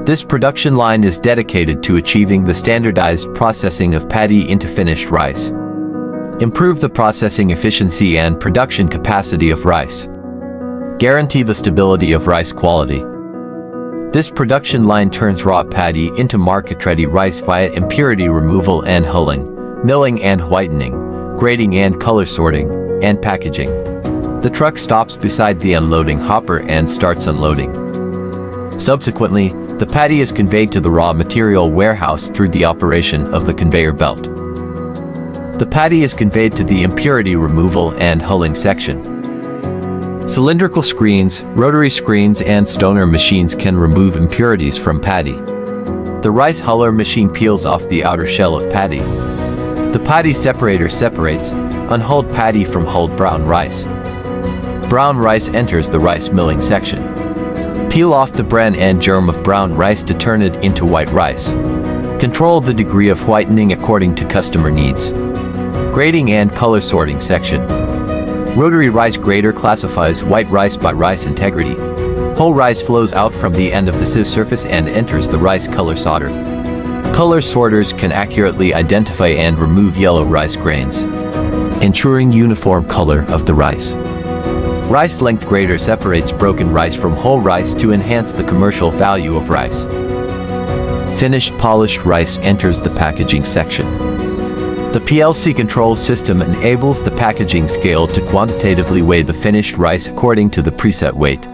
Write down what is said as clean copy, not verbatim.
This production line is dedicated to achieving the standardized processing of paddy into finished rice. Improve the processing efficiency and production capacity of rice. Guarantee the stability of rice quality. This production line turns raw paddy into market-ready rice via impurity removal and hulling, milling and whitening, grading and color sorting, and packaging. The truck stops beside the unloading hopper and starts unloading. Subsequently, the paddy is conveyed to the raw material warehouse through the operation of the conveyor belt. The paddy is conveyed to the impurity removal and hulling section. Cylindrical screens, rotary screens, and stoner machines can remove impurities from paddy. The rice huller machine peels off the outer shell of paddy. The paddy separator separates unhulled paddy from hulled brown rice. Brown rice enters the rice milling section. Peel off the bran and germ of brown rice to turn it into white rice. Control the degree of whitening according to customer needs. Grading and color sorting section. Rotary rice grater classifies white rice by rice integrity. Whole rice flows out from the end of the sieve surface and enters the rice color sorter. Color sorters can accurately identify and remove yellow rice grains, ensuring uniform color of the rice. Rice length grater separates broken rice from whole rice to enhance the commercial value of rice. Finished polished rice enters the packaging section. The PLC control system enables the packaging scale to quantitatively weigh the finished rice according to the preset weight.